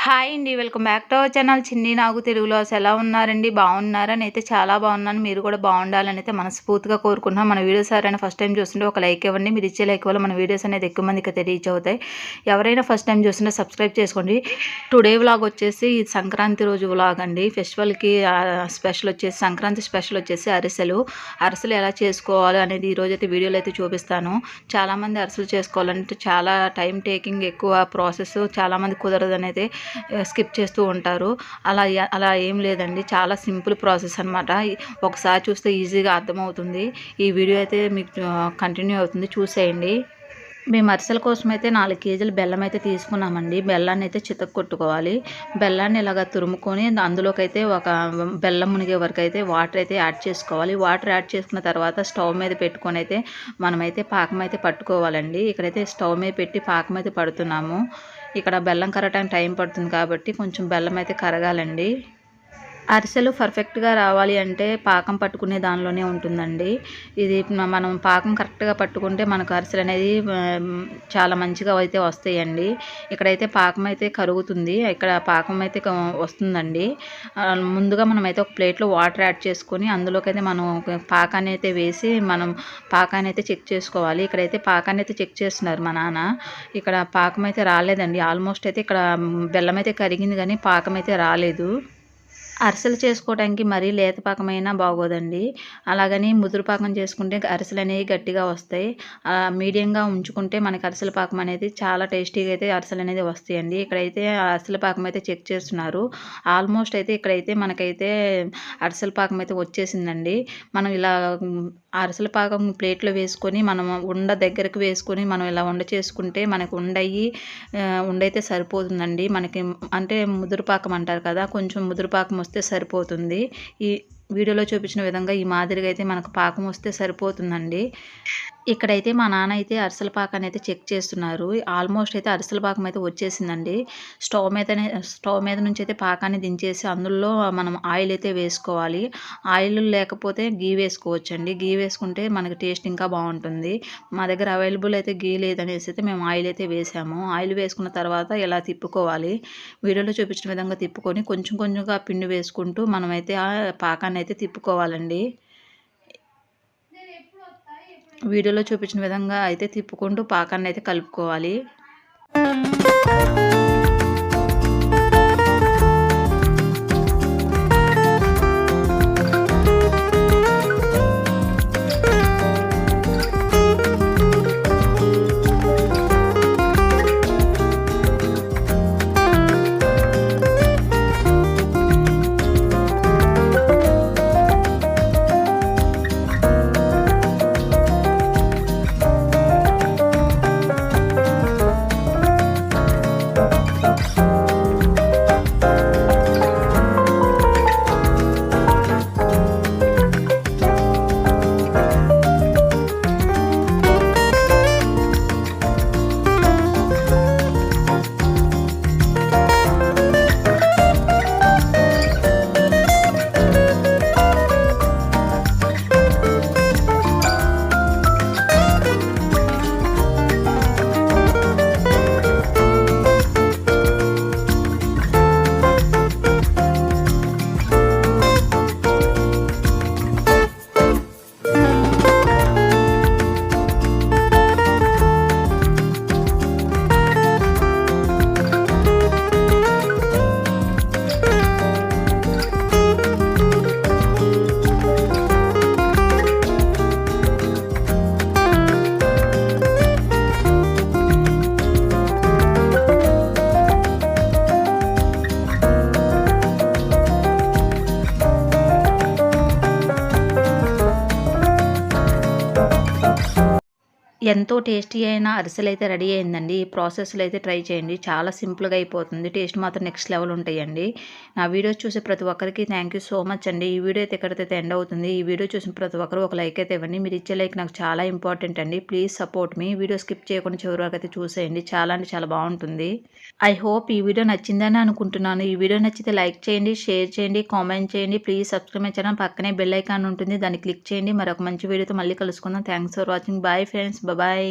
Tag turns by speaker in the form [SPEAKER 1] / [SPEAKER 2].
[SPEAKER 1] Hi అండి. Welcome back to our channel చిన్ని నాగు తెలుగులో. ఎలా ఉన్నారండి? బాగున్నారా? నేనైతే చాలా బాగున్నాను. మీరు కూడా బాగుండాలని అయితే మనస్ఫూర్తిగా కోరుకుంటున్నాను. మన వీడియోస్ ఎవరైనా ఫస్ట్ టైం చూస్తుంటే ఒక లైక్ ఇవ్వండి. మీరు ఇచ్చే లైక్ వల్ల మన వీడియోస్ అనేది ఎక్కువ మందికి అయితే రీచ్ అవుతాయి. ఎవరైనా ఫస్ట్ టైం చూస్తుంటే సబ్స్క్రైబ్ చేసుకోండి. టుడే వ్లాగ్ వచ్చేసి సంక్రాంతి రోజు వ్లాగ్ అండి. ఫెస్టివల్కి స్పెషల్ వచ్చేసి సంక్రాంతి స్పెషల్ వచ్చేసి అరిసెలు ఎలా చేసుకోవాలి అనేది ఈరోజు అయితే వీడియోలో అయితే చూపిస్తాను. చాలామంది అరిసెలు చేసుకోవాలంటే చాలా టైం టేకింగ్, ఎక్కువ ప్రాసెస్, చాలామంది కుదరదు అనేది స్కిప్ చేస్తూ ఉంటారు. అలా ఏం లేదండి, చాలా సింపుల్ ప్రాసెస్ అనమాట. ఒకసారి చూస్తే ఈజీగా అర్థమవుతుంది. ఈ వీడియో అయితే మీకు కంటిన్యూ అవుతుంది, చూసేయండి. మేము అరిసెల కోసం అయితే 4 కేజీలు బెల్లం అయితే తీసుకున్నామండి. బెల్లాన్ని అయితే చితక్కొట్టుకోవాలి. బెల్లాన్ని ఇలాగ తురుముకొని అందులోకి అయితే ఒక బెల్లం మునిగే వరకు అయితే వాటర్ అయితే యాడ్ చేసుకోవాలి. వాటర్ యాడ్ చేసుకున్న తర్వాత స్టవ్ మీద పెట్టుకొని అయితే మనమైతే పాకం అయితే పట్టుకోవాలండి. ఇక్కడైతే స్టవ్ మీద పెట్టి పాకం అయితే పడుతున్నాము. ఇక్కడ బెల్లం కరగటానికి టైం పడుతుంది కాబట్టి కొంచెం బెల్లం అయితే కరగాలండి. అరిసెలు పర్ఫెక్ట్గా రావాలి అంటే పాకం పట్టుకునే దానిలోనే ఉంటుందండి. ఇది మనం పాకం కరెక్ట్గా పట్టుకుంటే మనకు అరిసెలు అనేది చాలా మంచిగా అయితే వస్తాయండి. ఇక్కడైతే పాకం అయితే కరుగుతుంది. ఇక్కడ పాకం అయితే వస్తుందండి. ముందుగా మనమైతే ఒక ప్లేట్లో వాటర్ యాడ్ చేసుకొని అందులోకైతే మనం పాకాన్ని అయితే వేసి మనం పాకాన్ని అయితే చెక్ చేసుకోవాలి. ఇక్కడైతే పాకాన్ని అయితే చెక్ చేస్తున్నారు మా నాన్న. ఇక్కడ పాకం అయితే రాలేదండి. ఆల్మోస్ట్ అయితే ఇక్కడ బెల్లం అయితే కరిగింది కానీ పాకం అయితే రాలేదు. అరిసెలు చేసుకోవడానికి మరీ లేత పాకమైనా బాగోదండి. అలాగని ముదురు పాకం చేసుకుంటే అరిసెలు అనేవి గట్టిగా వస్తాయి. మీడియంగా ఉంచుకుంటే మనకి అరిసెల పాకం అనేది చాలా టేస్టీగా అయితే అరిసెలు అనేది వస్తాయండి. ఇక్కడైతే అరిసెల పాకం అయితే చెక్ చేస్తున్నారు. ఆల్మోస్ట్ అయితే ఇక్కడైతే మనకైతే అరిసెల పాకం అయితే వచ్చేసిందండి. మనం ఇలా అరిసెల పాకం ప్లేట్లో వేసుకొని మనం ఉండ దగ్గరకు వేసుకొని మనం ఇలా ఉండ చేసుకుంటే మనకు ఉండైతే సరిపోతుందండి. మనకి అంటే ముదురు పాకం అంటారు కదా, కొంచెం ముదురు పాకం వస్తే సరిపోతుంది. ఈ వీడియోలో చూపించిన విధంగా ఈ మాదిరిగా అయితే మనకు పాకం వస్తే సరిపోతుందండి. ఇక్కడైతే మా నాన్న అయితే అరిసెల పాకాన్ని అయితే చెక్ చేస్తున్నారు. ఆల్మోస్ట్ అయితే అరిసెల పాకం అయితే వచ్చేసిందండి. స్టవ్ మీద నుంచి అయితే పాకాన్ని దించేసి అందులో మనం ఆయిల్ అయితే వేసుకోవాలి. ఆయిల్ లేకపోతే గీ వేసుకోవచ్చండి. గీ వేసుకుంటే మనకి టేస్ట్ ఇంకా బాగుంటుంది. మా దగ్గర అవైలబుల్ అయితే గీ లేదనేసి అయితే మేము ఆయిల్ అయితే వేసాము. ఆయిల్ వేసుకున్న తర్వాత ఇలా తిప్పుకోవాలి. వీడియోలో చూపించిన విధంగా తిప్పుకొని కొంచెం కొంచెంగా పిండి వేసుకుంటూ మనమైతే ఆ పాకాన్ని అయితే తిప్పుకోవాలండి. వీడియోలో చూపించిన విధంగా అయితే తిప్పుకుంటూ పాకాన్ని అయితే కలుపుకోవాలి. ఎంతో టేస్టీ అయిన అరిసెలు అయితే రెడీ అయిందండి. ఈ ప్రాసెస్లో అయితే ట్రై చేయండి. చాలా సింపుల్గా అయిపోతుంది. టేస్ట్ మాత్రం నెక్స్ట్ లెవెల్ ఉంటాయండి. నా వీడియోస్ చూసే ప్రతి ఒక్కరికి థ్యాంక్ యూ సో మచ్ అండి. ఈ వీడియో అయితే ఎక్కడైతే ఎండ్ అవుతుంది. ఈ వీడియో చూసిన ప్రతి ఒక్కరు ఒక లైక్ అయితే ఇవ్వండి. మీరు ఇచ్చే లైక్ నాకు చాలా ఇంపార్టెంట్ అండి. Please support me. Video skip చేయకుండా చివరి వరకు అయితే చూసేయండి. చాలా అంటే చాలా బాగుంటుంది. ఐ హోప్ ఈ వీడియో నచ్చిందని అనుకుంటున్నాను. ఈ వీడియో నచ్చితే లైక్ చేయండి, షేర్ చేయండి, కామెంట్ చేయండి. Please subscribe my channel. పక్కనే బెల్ ఐకాన్ ఉంటుంది, దాన్ని క్లిక్ చేయండి. మరొక మంచి వీడియోతో మళ్ళీ కలుసుకుందాం. Thanks for watching. Bye friends. Bye.